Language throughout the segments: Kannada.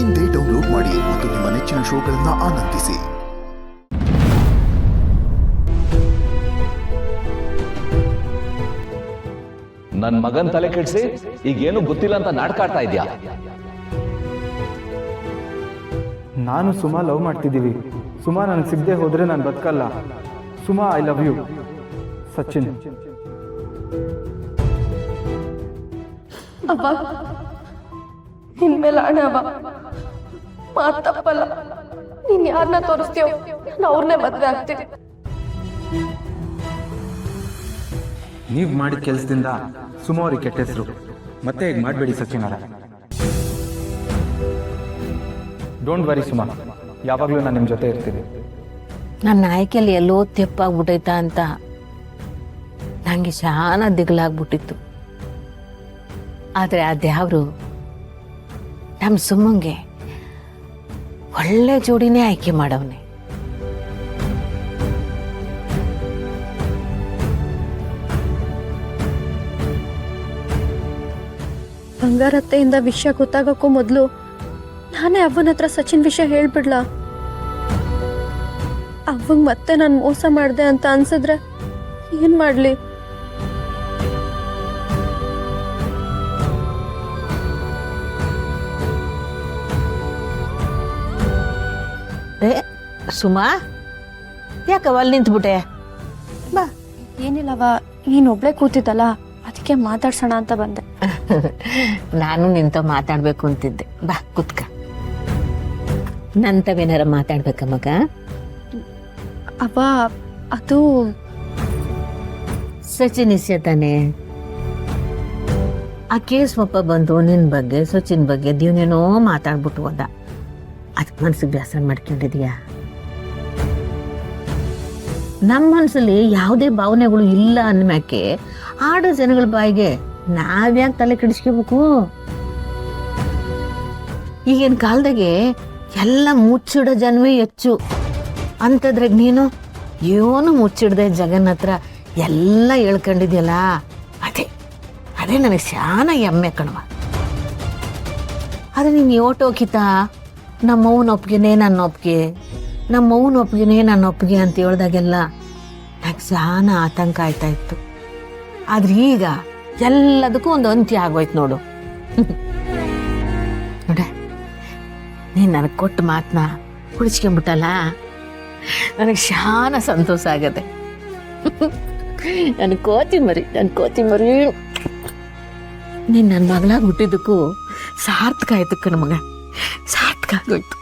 ಇಂದೇ ಡೌನ್ಲೋಡ್ ಮಾಡಿ ಮತ್ತು ನಿಮ್ಮ ನೆಚ್ಚಿನ ಶೋಗಳನ್ನು ಆನಂದಿಸಿ. ನನ್ ಮಗನ್ ತಲೆ ಕೆಡ್ಸಿ ಈಗೇನು ಗೊತ್ತಿಲ್ಲ ಅಂತ ನಾಟಕ ಆಡ್ತಾ ಇದ್ಯಾ? ನಾನು ಸುಮಾ ಲವ್ ಮಾಡ್ತಿದ್ದೀವಿ. ಸುಮಾ ನನಗೆ ಸಿಗದೆ ಹೋದ್ರೆ ನಾನು ಬದುಕಲ್ಲ. Suma, I love you. Sachin. ಅವ ಇನ್ಮೇಲೆ ಹಣ ಅವ ಮಾತು ತಪ್ಪಲ್ಲ. ನೀನ್ ಯಾರನ್ನ ತೋರಿಸ್ತೀಯೋ ನಾನು ಅವ್ರನ್ನೇ ಮದ್ವೆ ಆಗ್ತೀನಿ. ನೀವು ಮಾಡಿದ ಕೆಲಸದಿಂದ ಸುಮಾ ಅವ್ರಿಗೆ ಕೆಟ್ಟ ಹೆಸರು. ಮತ್ತೆ ಈಗ ಮಾಡಬೇಡಿ ಸಚಿನ್ ಅವರ. ಡೋಂಟ್ ವರಿ ಸುಮಾ, ಯಾವಾಗಲೂ ನಾನು ನಿಮ್ಮ ಜೊತೆ ಇರ್ತೀನಿ. ನನ್ನ ಆಯ್ಕೆಯಲ್ಲಿ ಎಲ್ಲೋ ತೆಪ್ಪಾಗ್ಬಿಟ್ಟೈತಾ ಅಂತ ನನಗೆ ಶಾನ ದಿಗ್ಲಾಗ್ಬಿಟ್ಟಿತ್ತು. ಆದರೆ ಅದ್ಯಾವ್ರು ನಮ್ಮ ಸುಮ್ಮಂಗೆ ಒಳ್ಳೆ ಜೋಡಿನೇ ಆಯ್ಕೆ ಮಾಡವನೆ. ಬಂಗಾರತ್ತೆಯಿಂದ ವಿಷಯ ಗೊತ್ತಾಗಕ್ಕೂ ಮೊದಲು ನಾನೇ ಅವ್ವನ ಹತ್ರ ಸಚಿನ್ ವಿಷಯ ಹೇಳ್ಬಿಡ್ಲ. ಅವ್ವಂಗ್ ಮತ್ತೆ ನಾನು ಮೋಸ ಮಾಡಿದೆ ಅಂತ ಅನ್ಸಿದ್ರೆ ಏನ್ ಮಾಡ್ಲಿ? ರೇ ಸುಮಾ, ಯಾಕವ ಅಲ್ಲಿ ನಿಂತ್ಬಿಟ್ಟೆ? ಬಾ. ಏನಿಲ್ಲವ, ನೀನೊಬ್ಳೆ ಕೂತಿದ್ದಲ್ಲ ಅದಕ್ಕೆ ಮಾತಾಡ್ಸೋಣ ಅಂತ ಬಂದೆ. ನಾನು ನಿಂತ ಮಾತಾಡ್ಬೇಕು ಅಂತಿದ್ದೆ. ಬಾ ಕುತ್ಕ. ನಂತವೇನಾರ ಮಾತಾಡ್ಬೇಕ ಮಗ? ಅವ ಅದು ಸಚಿನ್ ಇಸ್ಯ ತಾನೆ. ಆ ಕೇಸ್ ಒಪ್ಪ ಬಂದು ನಿನ್ ಬಗ್ಗೆ ಸಚಿನ್ ಬಗ್ಗೆ ದಿವ್ನೇನೋ ಮಾತಾಡ್ಬಿಟ್ಟು ಹೋದ. ಅದಕ್ಕೆ ಮನ್ಸಿಗೆ ಬೇಸರ ಮಾಡ್ಕೊಂಡಿದೀಯಾ? ನಮ್ಮ ಮನ್ಸಲ್ಲಿ ಯಾವುದೇ ಭಾವನೆಗಳು ಇಲ್ಲ ಅಂದ್ಮ್ಯಾಕೆ ಆಡೋ ಜನಗಳ ಬಾಯಿಗೆ ನಾವ್ಯಾಕೆ ತಲೆ ಕೆಡಿಸ್ಕೋಬೇಕು? ಈಗಿನ ಕಾಲದಾಗೆ ಎಲ್ಲ ಮುಚ್ಚಿಡೋ ಜನವೇ ಹೆಚ್ಚು ಅಂತದ್ರಾಗ ನೀನು ಏನು ಮುಚ್ಚಿಡ್ದೆ ಜಗನ್ ಹತ್ರ ಎಲ್ಲ ಹೇಳ್ಕೊಂಡಿದ್ಯಲ್ಲ, ಅದೇ ನನಗೆ ಶಾನ ಹೆಮ್ಮೆ ಕಣವ. ಆದರೆ ನೀನು ಯೋಟೋಕಿತ ನಮ್ಮವ್ವನ ಒಪ್ಪಿಗೆನೇ ನನ್ನ ಒಪ್ಪಿಗೆ, ನಮ್ಮವ್ವನ ಒಪ್ಪಿಗೆನೇ ನನ್ನ ಒಪ್ಪಿಗೆ ಅಂತ ಹೇಳ್ದಾಗೆಲ್ಲ ನನಗೆ ಶಾನ ಆತಂಕ ಆಯ್ತಾ ಇತ್ತು. ಆದ್ರೆ ಈಗ ಎಲ್ಲದಕ್ಕೂ ಒಂದು ಅಂತ್ಯ ಆಗೋಯ್ತು ನೋಡು. ನೋಡ, ನೀನು ನನಗೆ ಕೊಟ್ಟು ಮಾತನ್ನ ಉಳಿಸ್ಕೊಂಬಿಟ್ಟಲ್ಲ, ನನಗೆ ಶಾನ ಸಂತೋಷ ಆಗದೆ. ನನ್ನ ಕೋತಿ ಮರಿ ನೀನು ನನ್ನ ಮಗಳಾಗಿ ಹುಟ್ಟಿದ್ದಕ್ಕೂ ಸಾರ್ಥಕ ಆಯ್ತು ಕಣ ಮಗ, ಸಾರ್ಥಕ ಆಗೋಯ್ತು.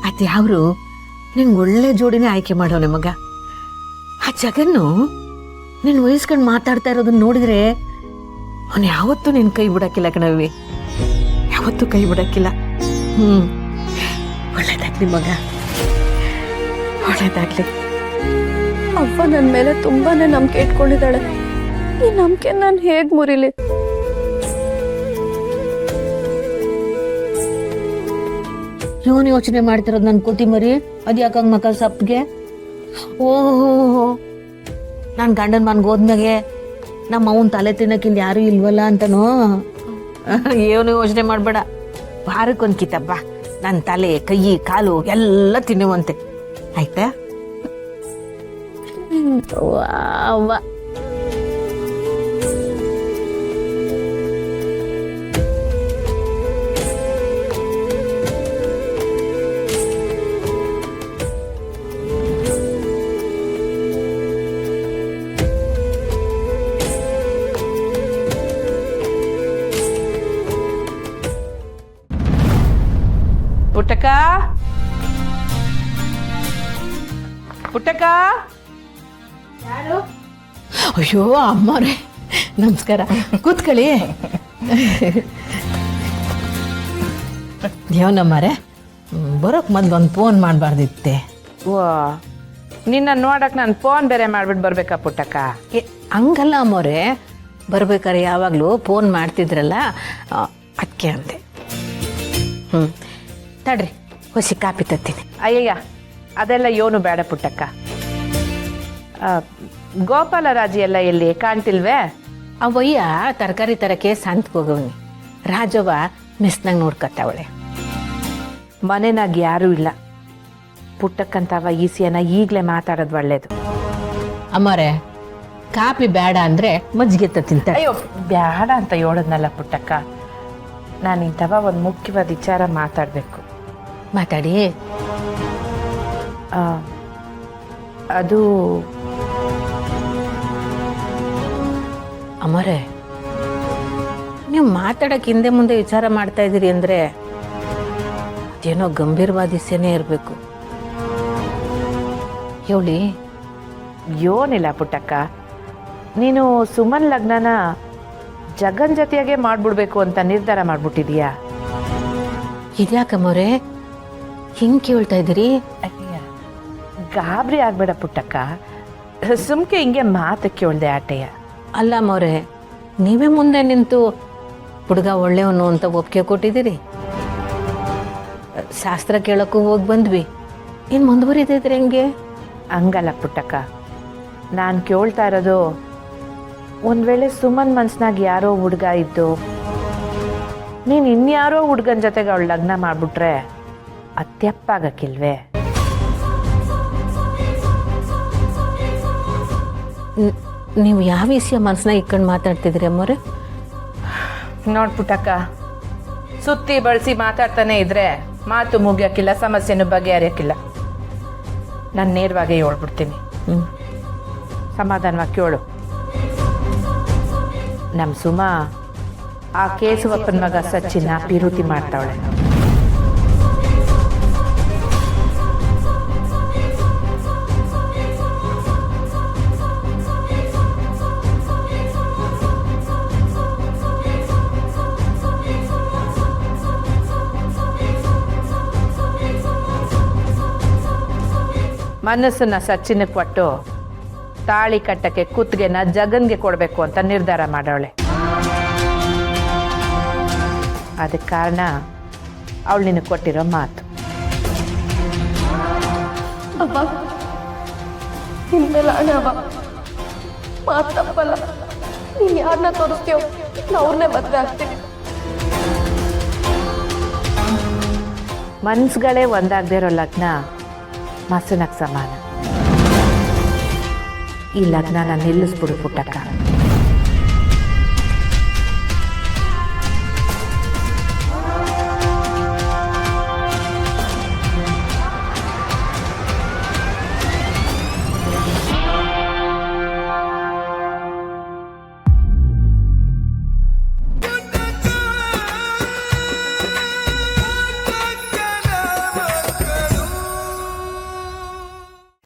ಅದ್ಯಾವ್ರು ನಿನ್ಗೆ ಒಳ್ಳೆ ಜೋಡಿನೇ ಆಯ್ಕೆ ಮಾಡೋನೆ ಮಗ. ಆ ಜಗನ್ನು ನೀನು ವಹಿಸ್ಕೊಂಡು ಮಾತಾಡ್ತಾ ಇರೋದನ್ನ ನೋಡಿದ್ರೆ ಅವನು ಯಾವತ್ತೂ ನಿನ್ನ ಕೈ ಬಿಡಕ್ಕಿಲ್ಲ ಕಣವಿ, ಯಾವತ್ತೂ ಕೈ ಬಿಡಕ್ಕಿಲ್ಲ. ಒಳ್ಳೇದಾಗ್ಲಿ ಮಗ, ಒಳ್ಳೇದಾಗ್ಲಿ. ಅವ್ವ ನನ್ನ ಮೇಲೆ ತುಂಬಾನೇ ನಂಬಿಕೆ ಇಟ್ಕೊಂಡಿದ್ದಾಳೆ. ಈ ನಂಬಿಕೆ ನಾನು ಹೇಗ್ ಮುರಿಲಿ? ಇವನು ಯೋಚನೆ ಮಾಡ್ತಿರೋದು ನನ್ನ ಕೋತಿ ಮರಿ. ಅದ್ಯಾಕಂಗ್ ಮಕ್ಕಳ ಸಪ್ಗೆ? ಓಹೋ, ನಾನು ಗಂಡನ ಮನ್ಗೆ ಹೋದ್ಮ್ಯಾಗೆ ನಮ್ಮ ಅವನ ತಲೆ ತಿನ್ನಕ್ಕಿಂದ ಯಾರು ಇಲ್ವಲ್ಲ ಅಂತನೋ ಏನು ಯೋಚನೆ ಮಾಡಬೇಡ. ವಾರಕ್ಕೊಂದು ಕಿತಬ್ಬ ನನ್ನ ತಲೆ ಕೈ ಕಾಲು ಎಲ್ಲ ತಿನ್ನುವಂತೆ, ಆಯ್ತಾ? ವಾ ಪುಟ್ಟಕ್ಕ, ಪುಟ್ಟಕ್ಕ. ಅಯ್ಯೋ ಅಮ್ಮರೇ, ನಮಸ್ಕಾರ. ಕೂತ್ಕೊಳ್ಳಿ. ದೇವನಮ್ಮರೇ, ಬರೋಕ್ ಮೊದ್ಲು ಒಂದು ಫೋನ್ ಮಾಡಬಾರ್ದಿತ್ತೆ. ವಾ, ನಿನ್ನ ನೋಡಕ್ ನಾನು ಫೋನ್ ಬೇರೆ ಮಾಡ್ಬಿಟ್ಟು ಬರ್ಬೇಕಾ ಪುಟ್ಟಕ್ಕ? ಹಂಗಲ್ಲ ಅಮ್ಮೋರೆ, ಬರ್ಬೇಕಾರೆ ಯಾವಾಗಲೂ ಫೋನ್ ಮಾಡ್ತಿದ್ರಲ್ಲ, ಅದಕ್ಕೆ ಅಂದೆ. ತಡ್ರಿ, ಹೊಸಿ ಕಾಪಿ ತತ್ತೀನಿ. ಅಯ್ಯಯ್ಯ, ಅದೆಲ್ಲ ಏನು ಬೇಡ ಪುಟ್ಟಕ್ಕ. ಗೋಪಾಲ ರಾಜಿ ಎಲ್ಲ ಎಲ್ಲಿ ಕಾಣ್ತಿಲ್ವೇ? ಅವಯ್ಯ ತರಕಾರಿ ತರಕ್ಕೆ ಸಂತಕ್ಕೆ ಹೋಗವನಿ. ರಾಜವ್ವ ಮೆಸ್ನಾಗ ನೋಡ್ಕತ್ತಾವಳೆ. ಮನೆನಾಗ ಯಾರೂ ಇಲ್ಲ. ಪುಟ್ಟಕ್ಕಂತವ ಈಸಿಯನ್ನ ಈಗಲೇ ಮಾತಾಡೋದು ಒಳ್ಳೇದು. ಅಮ್ಮರೆ ಕಾಪಿ ಬೇಡ ಅಂದ್ರೆ ಮಜ್ಜಿಗೆ ತಿಂತಾಳೆ. ಅಯ್ಯೋ ಬ್ಯಾಡ ಅಂತ ಹೇಳದ್ನಲ್ಲ ಪುಟ್ಟಕ್ಕ. ನಾನು ಇಂಥವ ಒಂದು ಮುಖ್ಯವಾದ ವಿಚಾರ ಮಾತಾಡಬೇಕು. ಮಾತಾಡಿ. ಅದು ಅಮ್ಮರೆ ನೀವು ಮಾತಾಡಕ್ಕೆ ಹಿಂದೆ ಮುಂದೆ ವಿಚಾರ ಮಾಡ್ತಾ ಇದ್ದೀರಿ ಅಂದ್ರೆ ಅದೇನೋ ಗಂಭೀರವಾದ ವಿಷಯನೇ ಇರಬೇಕು. ಹೇಳಿ. ಯೋನಿಲ್ಲ ಪುಟ್ಟಕ್ಕ, ನೀನು ಸುಮನ್ ಲಗ್ನನ ಜಗನ್ ಜೊತೆಯಾಗೆ ಮಾಡ್ಬಿಡ್ಬೇಕು ಅಂತ ನಿರ್ಧಾರ ಮಾಡ್ಬಿಟ್ಟಿದೀಯಾ? ಇದ್ಯಾಕಮ್ಮರೆ ಹಿಂಗೆ ಕೇಳ್ತಾ ಇದ್ದೀರಿ? ಗಾಬರಿ ಆಗ್ಬೇಡ ಪುಟ್ಟಕ್ಕ, ಸುಮ್ಕೆ ಹಿಂಗೆ ಮಾತು ಕೇಳ್ದೆ ಆಟೆಯ. ಅಲ್ಲ ಅಮ್ಮವ್ರೆ, ನೀವೇ ಮುಂದೆ ನಿಂತು ಹುಡುಗ ಒಳ್ಳೆಯವನು ಅಂತ ಒಪ್ಪಿಗೆ ಕೊಟ್ಟಿದ್ದೀರಿ. ಶಾಸ್ತ್ರ ಕೇಳಕ್ಕೂ ಹೋಗಿ ಬಂದ್ವಿ, ಇನ್ನು ಮುಂದುವರಿದೈತ್ರಿ ಹೆಂಗೆ? ಹಂಗಲ್ಲ ಪುಟ್ಟಕ್ಕ, ನಾನು ಕೇಳ್ತಾ ಇರೋದು ಒಂದು ವೇಳೆ ಸುಮನ್ ಮನ್ಸ್ನಾಗ ಯಾರೋ ಹುಡುಗ ಇದ್ದು ನೀನು ಇನ್ಯಾರೋ ಹುಡುಗನ ಜೊತೆಗೆ ಅವಳು ಲಗ್ನ ಮಾಡ್ಬಿಟ್ರೆ ಅತ್ಯಪ್ಪಾಗಕ್ಕಿಲ್ವೇ? ನೀವು ಯಾವ ವಿಷಯ ಮನಸ್ಸನ್ನ ಇಟ್ಕೊಂಡು ಮಾತಾಡ್ತಿದ್ರಿ ಅಮ್ಮವ್ರೆ? ನೋಡ್ ಪುಟ್ಟಕ್ಕ, ಸುತ್ತಿ ಬಳಸಿ ಮಾತಾಡ್ತಾನೆ ಇದ್ರೆ ಮಾತು ಮುಗಿಯೋಕ್ಕಿಲ್ಲ, ಸಮಸ್ಯೆನೂ ಬಗೆಹರಿಯಕ್ಕಿಲ್ಲ. ನಾನು ನೇರವಾಗಿ ಹೇಳ್ಬಿಡ್ತೀನಿ. ಸಮಾಧಾನವಾಗಿ ಕೇಳು. ನಮ್ಮ ಸುಮಾ ಆ ಕೇಶವಪ್ಪನ ಮಗ ಸಚ್ಚಿನ ಪಿರುತಿ ಮಾಡ್ತಾವಳೆ. ಮನಸ್ಸನ್ನ ಸಚ್ಚಿನಕ್ಕೆ ಕೊಟ್ಟು ತಾಳಿ ಕಟ್ಟಕ್ಕೆ ಕುತ್ತಿಗೆನ ಜಗನ್ಗೆ ಕೊಡಬೇಕು ಅಂತ ನಿರ್ಧಾರ ಮಾಡವಳೆ. ಅದಕ್ಕೆ ಕಾರಣ ಅವಳು ನಿನಗೆ ಕೊಟ್ಟಿರೋ ಮಾತು. ಅವ ನಿನ್ಮೇಲೆ ಹಣ ಅವ ಮಾತು ತಪ್ಪಲ್ಲ. ನೀನು ಯಾರನ್ನ ತೋರಿಸ್ತೀಯೋ ನಾವು ಅವ್ರನ್ನೇ ಮದುವೆ ಆಗ್ತೀವಿ. ಮನ್ಸುಗಳೇ ಒಂದಾಗದೇ ಇರೋ ಲಗ್ನ ಮಸನಕ್ಕೆ ಸಮಾನ. ಈ ಲಗ್ನ ನಾನು ನಿಲ್ಲಿಸ್ಬಿಡು ಪುಟ್ಟಕ್ಕ.